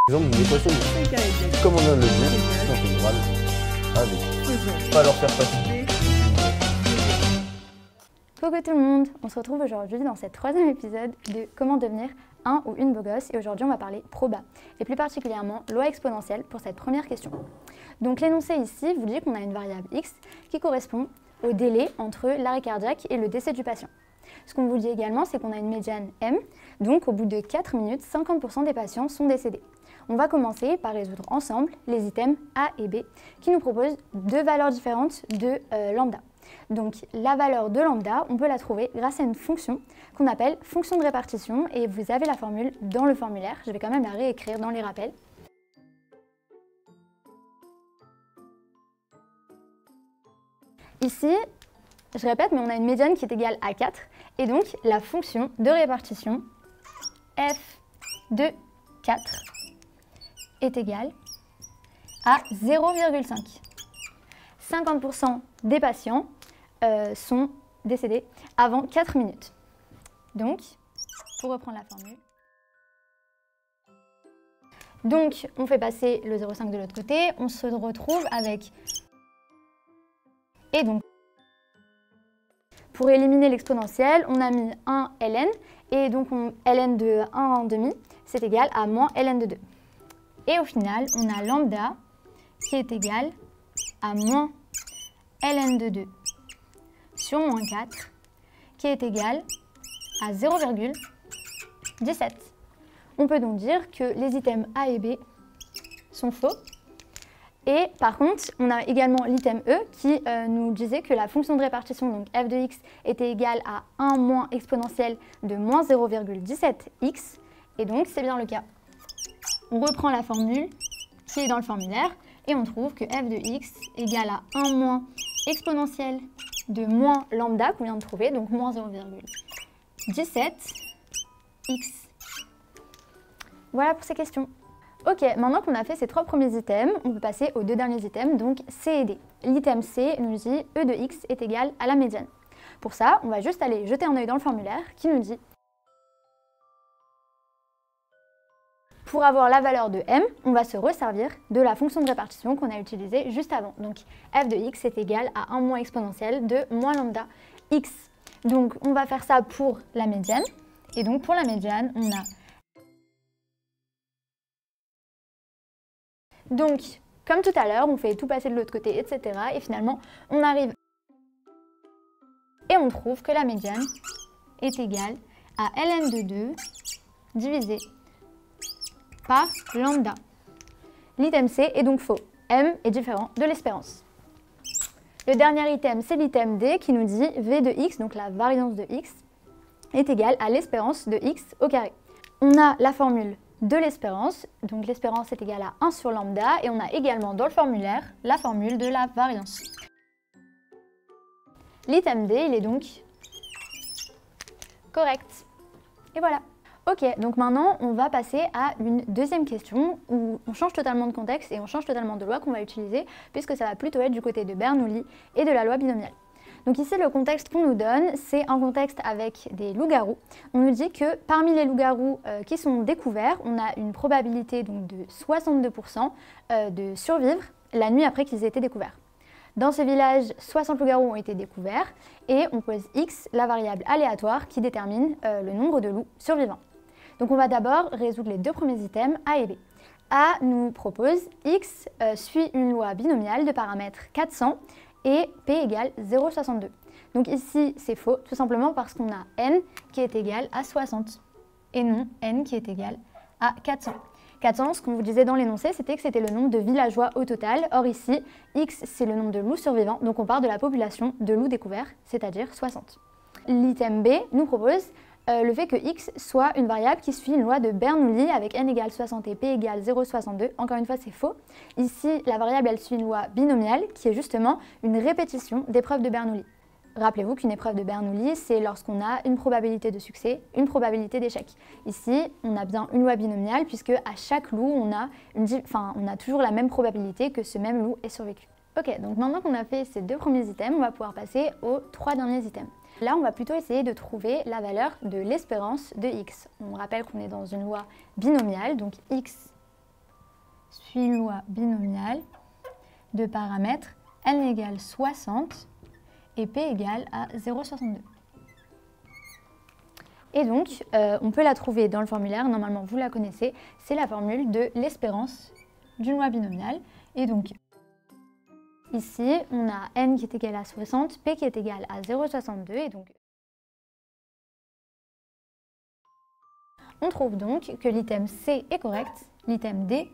Exemple, vous possible. Comme on vient de le dire, intégrale avec. Pas leur faire passer. Coucou tout le monde, on se retrouve aujourd'hui dans ce troisième épisode de comment devenir un ou une beau gosse et aujourd'hui on va parler proba et plus particulièrement loi exponentielle pour cette première question. Donc l'énoncé ici vous dit qu'on a une variable x qui correspond au délai entre l'arrêt cardiaque et le décès du patient. Ce qu'on vous dit également c'est qu'on a une médiane m, donc au bout de 4 minutes 50% des patients sont décédés. On va commencer par résoudre ensemble les items A et B qui nous proposent deux valeurs différentes de lambda. Donc la valeur de lambda, on peut la trouver grâce à une fonction qu'on appelle fonction de répartition et vous avez la formule dans le formulaire. Je vais quand même la réécrire dans les rappels. Ici, je répète, mais on a une médiane qui est égale à 4 et donc la fonction de répartition f de 4 est égale à 0,5. 50% des patients sont décédés avant 4 minutes. Donc, pour reprendre la formule, donc on fait passer le 0,5 de l'autre côté, on se retrouve avec... Et donc, pour éliminer l'exponentielle, on a mis 1 ln, et donc ln de 1,5, c'est égal à moins ln de 2. Et au final, on a lambda qui est égal à moins ln de 2 sur moins 4 qui est égal à 0,17. On peut donc dire que les items A et B sont faux. Et par contre, on a également l'item E qui nous disait que la fonction de répartition, donc f de x, était égale à 1 moins exponentielle de moins 0,17x. Et donc, c'est bien le cas. On reprend la formule qui est dans le formulaire et on trouve que f de x égale à 1 moins exponentielle de moins lambda qu'on vient de trouver, donc moins 0,17x. Voilà pour ces questions. Ok, maintenant qu'on a fait ces trois premiers items, on peut passer aux deux derniers items, donc C et D. L'item C nous dit E de x est égal à la médiane. Pour ça, on va juste aller jeter un œil dans le formulaire qui nous dit pour avoir la valeur de m, on va se resservir de la fonction de répartition qu'on a utilisée juste avant. Donc f de x est égal à 1 moins exponentielle de moins lambda x. Donc on va faire ça pour la médiane. Et donc pour la médiane, on a... Donc comme tout à l'heure, on fait tout passer de l'autre côté, etc. Et finalement, on arrive et on trouve que la médiane est égale à ln de 2 divisé par lambda. L'item C est donc faux. M est différent de l'espérance. Le dernier item, c'est l'item D qui nous dit V de x, donc la variance de x, est égale à l'espérance de x au carré. On a la formule de l'espérance, donc l'espérance est égale à 1 sur lambda, et on a également dans le formulaire la formule de la variance. L'item D, il est donc correct. Et voilà. Ok, donc maintenant on va passer à une deuxième question où on change totalement de contexte et on change totalement de loi qu'on va utiliser puisque ça va plutôt être du côté de Bernoulli et de la loi binomiale. Donc ici le contexte qu'on nous donne, c'est un contexte avec des loups-garous. On nous dit que parmi les loups-garous qui sont découverts, on a une probabilité donc, de 62% de survivre la nuit après qu'ils aient été découverts. Dans ce village, 60 loups-garous ont été découverts et on pose x, la variable aléatoire qui détermine le nombre de loups survivants. Donc on va d'abord résoudre les deux premiers items A et B. A nous propose x suit une loi binomiale de paramètres 400 et P égale 0,62. Donc ici c'est faux, tout simplement parce qu'on a n qui est égal à 60 et non n qui est égal à 400. 400, ce qu'on vous disait dans l'énoncé, c'était que c'était le nombre de villageois au total. Or ici, x c'est le nombre de loups survivants, donc on part de la population de loups découverts, c'est-à-dire 60. L'item B nous propose le fait que x soit une variable qui suit une loi de Bernoulli avec n égale 60 et p égale 0,62. Encore une fois, c'est faux. Ici, la variable, elle suit une loi binomiale qui est justement une répétition d'épreuves de Bernoulli. Rappelez-vous qu'une épreuve de Bernoulli, c'est lorsqu'on a une probabilité de succès, une probabilité d'échec. Ici, on a bien une loi binomiale puisque à chaque loup, on a toujours la même probabilité que ce même loup ait survécu. Ok, donc maintenant qu'on a fait ces deux premiers items, on va pouvoir passer aux trois derniers items. Là, on va plutôt essayer de trouver la valeur de l'espérance de x. On rappelle qu'on est dans une loi binomiale, donc x suit une loi binomiale de paramètres n égale 60 et p égale à 0,62. Et donc, on peut la trouver dans le formulaire, normalement vous la connaissez, c'est la formule de l'espérance d'une loi binomiale. Et donc, ici, on a n qui est égal à 60, p qui est égal à 0,62, et donc on trouve donc que l'item C est correct, l'item D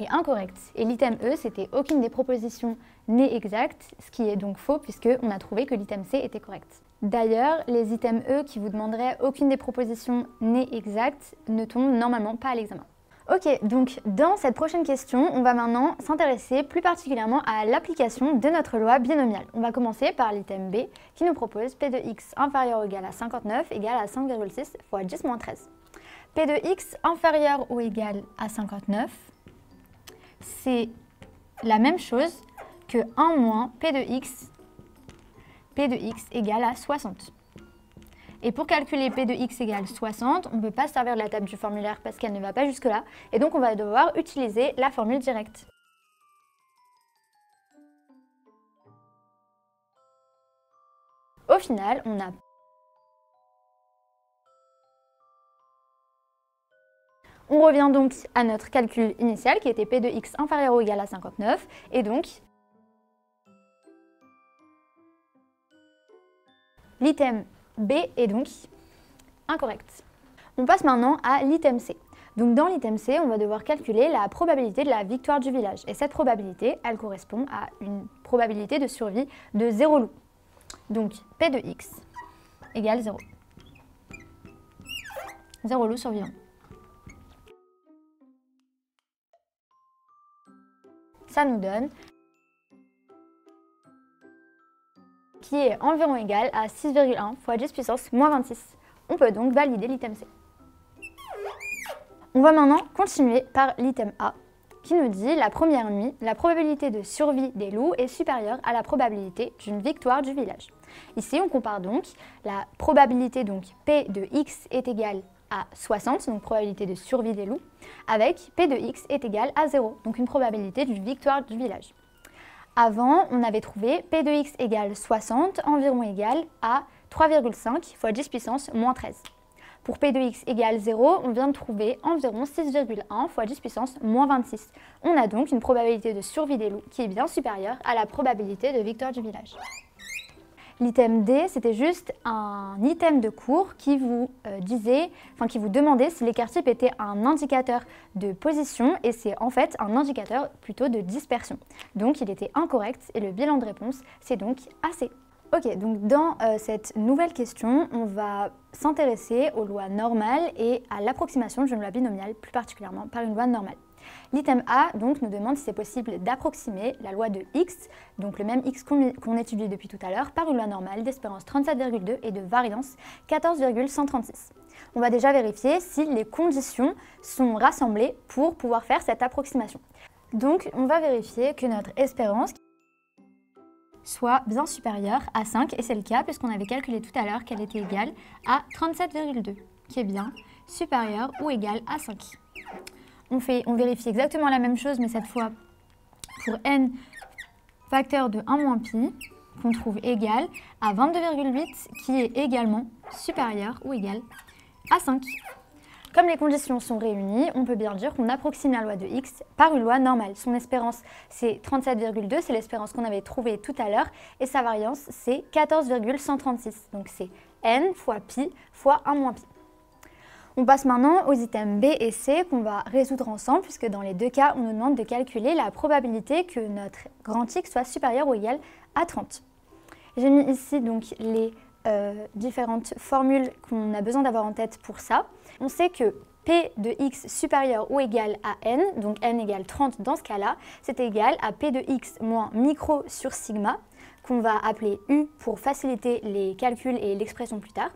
est incorrect. Et l'item E, c'était aucune des propositions n'est exacte, ce qui est donc faux puisqu'on a trouvé que l'item C était correct. D'ailleurs, les items E qui vous demanderaient aucune des propositions n'est exacte ne tombent normalement pas à l'examen. Ok, donc dans cette prochaine question, on va maintenant s'intéresser plus particulièrement à l'application de notre loi binomiale. On va commencer par l'item B qui nous propose P de x inférieur ou égal à 59 égale à 5,6 fois 10 moins 13. P de x inférieur ou égal à 59, c'est la même chose que 1 moins P de x égale à 60. Et pour calculer P de x égale 60, on ne peut pas se servir de la table du formulaire parce qu'elle ne va pas jusque-là. Et donc on va devoir utiliser la formule directe. Au final, on revient donc à notre calcul initial qui était P de x inférieur ou égal à 59. Et donc, l'item B est donc incorrect. On passe maintenant à l'item C. Donc dans l'item C, on va devoir calculer la probabilité de la victoire du village. Et cette probabilité, elle correspond à une probabilité de survie de 0 loup. Donc P de x égale 0. 0 loup survivant. Ça nous donne qui est environ égal à 6,1 fois 10 puissance moins 26. On peut donc valider l'item C. On va maintenant continuer par l'item A, qui nous dit la première nuit, la probabilité de survie des loups est supérieure à la probabilité d'une victoire du village. Ici, on compare donc la probabilité, donc P de x est égale à 60, donc probabilité de survie des loups, avec P de x est égal à 0, donc une probabilité d'une victoire du village. Avant, on avait trouvé P de x égale 60, environ égal à 3,5 fois 10 puissance moins 13. Pour P de x égale 0, on vient de trouver environ 6,1 fois 10 puissance moins 26. On a donc une probabilité de survie des loups qui est bien supérieure à la probabilité de victoire du village. L'item D, c'était juste un item de cours qui vous qui vous demandait si l'écart type était un indicateur de position et c'est en fait un indicateur plutôt de dispersion. Donc il était incorrect et le bilan de réponse, c'est donc AC. Ok, donc dans cette nouvelle question, on va s'intéresser aux lois normales et à l'approximation d'une loi binomiale, plus particulièrement par une loi normale. L'item A donc, nous demande si c'est possible d'approximer la loi de x, donc le même x qu'on étudie depuis tout à l'heure, par une loi normale d'espérance 37,2 et de variance 14,136. On va déjà vérifier si les conditions sont rassemblées pour pouvoir faire cette approximation. Donc on va vérifier que notre espérance soit bien supérieure à 5, et c'est le cas puisqu'on avait calculé tout à l'heure qu'elle était égale à 37,2, qui est bien supérieure ou égale à 5. On vérifie exactement la même chose, mais cette fois pour n facteur de 1 moins pi, qu'on trouve égal à 22,8, qui est également supérieur ou égal à 5. Comme les conditions sont réunies, on peut bien dire qu'on approxime la loi de x par une loi normale. Son espérance, c'est 37,2, c'est l'espérance qu'on avait trouvée tout à l'heure, et sa variance, c'est 14,136. Donc c'est n fois pi fois 1 moins pi. On passe maintenant aux items B et C qu'on va résoudre ensemble, puisque dans les deux cas, on nous demande de calculer la probabilité que notre grand X soit supérieur ou égal à 30. J'ai mis ici donc les différentes formules qu'on a besoin d'avoir en tête pour ça. On sait que P de x supérieur ou égal à n, donc n égale 30 dans ce cas-là, c'est égal à P de x moins micro sur sigma, qu'on va appeler U pour faciliter les calculs et l'expression plus tard,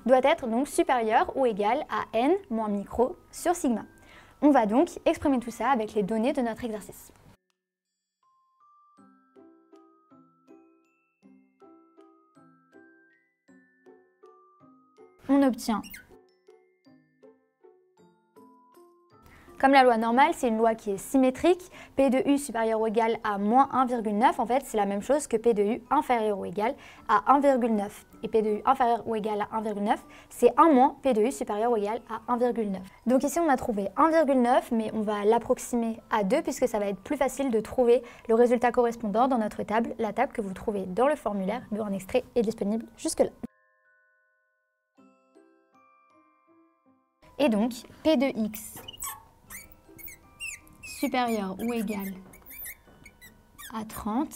doit être donc supérieur ou égal à n moins micro sur sigma. On va donc exprimer tout ça avec les données de notre exercice. On obtient Comme la loi normale, c'est une loi qui est symétrique. P de U supérieur ou égal à moins 1,9, en fait, c'est la même chose que P de U inférieur ou égal à 1,9. Et P de U inférieur ou égal à 1,9, c'est 1 moins P de U supérieur ou égal à 1,9. Donc ici, on a trouvé 1,9, mais on va l'approximer à 2 puisque ça va être plus facile de trouver le résultat correspondant dans notre table, la table que vous trouvez dans le formulaire, dont un extrait est disponible jusque-là. Et donc, P de X supérieur ou égal à 30,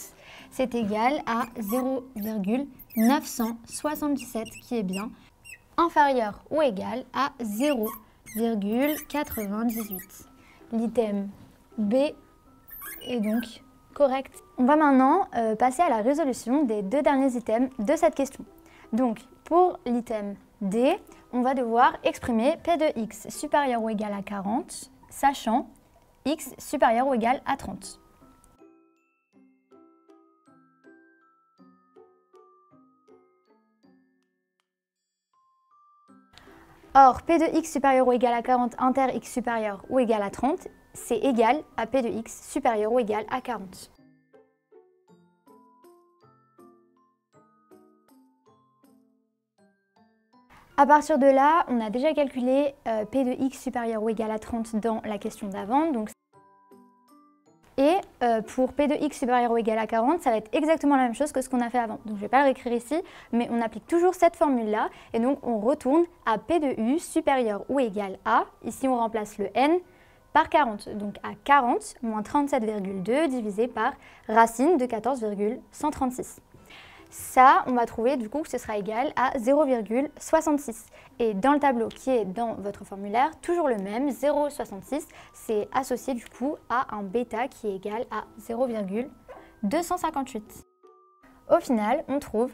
c'est égal à 0,977 qui est bien inférieur ou égal à 0,98. L'item B est donc correct. On va maintenant passer à la résolution des deux derniers items de cette question. Donc, pour l'item D, on va devoir exprimer P de X supérieur ou égal à 40, sachant X supérieur ou égal à 30. Or, P de X supérieur ou égal à 40 inter X supérieur ou égal à 30, c'est égal à P de X supérieur ou égal à 40. À partir de là, on a déjà calculé P de X supérieur ou égal à 30 dans la question d'avant. Et pour P de X supérieur ou égal à 40, ça va être exactement la même chose que ce qu'on a fait avant. Donc je ne vais pas le réécrire ici, mais on applique toujours cette formule-là. Et donc on retourne à P de U supérieur ou égal à, ici on remplace le N par 40. Donc à 40 moins 37,2 divisé par racine de 14,136. Ça, on va trouver du coup que ce sera égal à 0,66. Et dans le tableau qui est dans votre formulaire, toujours le même, 0,66, c'est associé du coup à un bêta qui est égal à 0,258. Au final, on trouve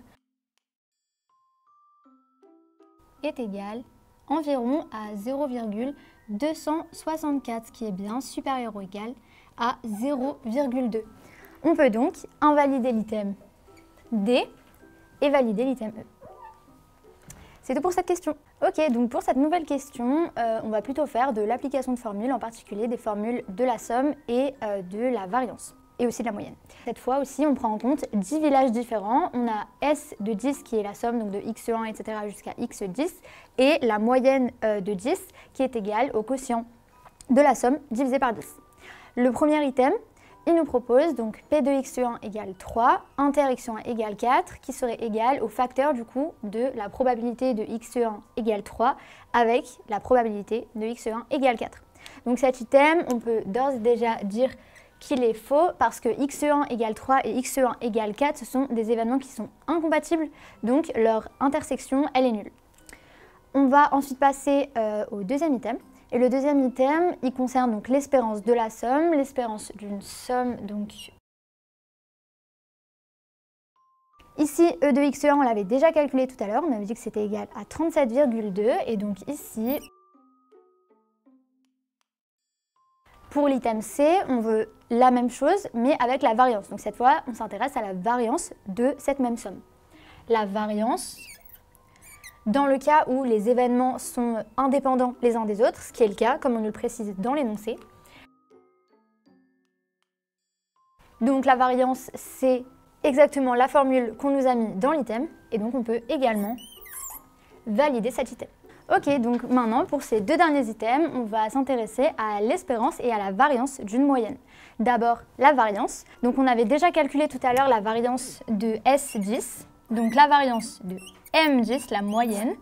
est égal environ à 0,264, qui est bien supérieur ou égal à 0,2. On peut donc invalider l'item D et valider l'item E. C'est tout pour cette question. Ok, donc pour cette nouvelle question, on va plutôt faire de l'application de formules, en particulier des formules de la somme et de la variance, et aussi de la moyenne. Cette fois aussi, on prend en compte 10 villages différents. On a S de 10 qui est la somme donc de x1, etc. jusqu'à x10, et la moyenne de 10 qui est égale au quotient de la somme divisé par 10. Le premier item, il nous propose donc P de x1 égale 3, inter x1 égale 4, qui serait égal au facteur du coup de la probabilité de x1 égale 3 avec la probabilité de x1 égale 4. Donc cet item, on peut d'ores et déjà dire qu'il est faux parce que x1 égale 3 et x1 égale 4, ce sont des événements qui sont incompatibles, donc leur intersection, elle est nulle. On va ensuite passer au deuxième item. Et le deuxième item, il concerne donc l'espérance de la somme, l'espérance d'une somme. Donc ici, E de x1, on l'avait déjà calculé tout à l'heure, on avait dit que c'était égal à 37,2. Et donc ici, pour l'item C, on veut la même chose, mais avec la variance. Donc cette fois, on s'intéresse à la variance de cette même somme. La variance, dans le cas où les événements sont indépendants les uns des autres, ce qui est le cas, comme on nous le précise dans l'énoncé. Donc la variance, c'est exactement la formule qu'on nous a mis dans l'item, et donc on peut également valider cet item. Ok, donc maintenant, pour ces deux derniers items, on va s'intéresser à l'espérance et à la variance d'une moyenne. D'abord, la variance. Donc on avait déjà calculé tout à l'heure la variance de S10, donc la variance de M10, la moyenne,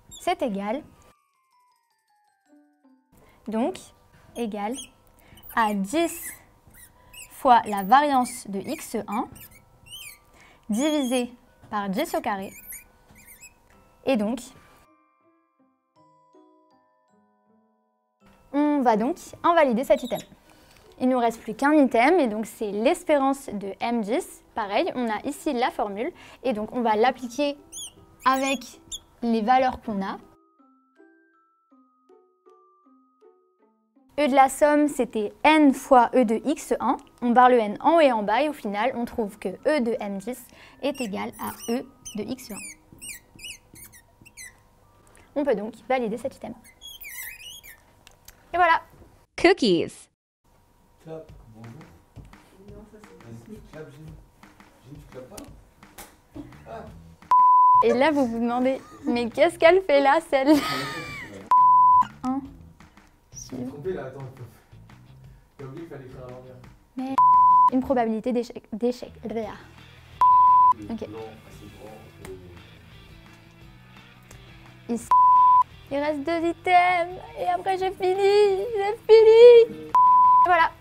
c'est égal, donc, égal à 10 fois la variance de x1 divisé par 10 au carré. Et donc, on va donc invalider cet item. Il ne nous reste plus qu'un item, et donc c'est l'espérance de M10. Pareil, on a ici la formule, et donc on va l'appliquer avec les valeurs qu'on a. E de la somme, c'était n fois E de x1. On barre le n en haut et en bas, et au final, on trouve que E de M10 est égal à E de x1. On peut donc valider cet item. Et voilà. Cookies. Clap. Bonjour. Non, ça c'est... Vas-y, clap, Gilles. Gilles, tu clapes pas? Ah. Et là, vous vous demandez, mais qu'est-ce qu'elle fait là, celle-là? Hein? Tu t'es trompé là, attends. T'as oublié qu'il fallait écrire à l'envers. Mais une probabilité d'échec. Ok. Ici. Il reste 2 items et après j'ai fini. Et voilà.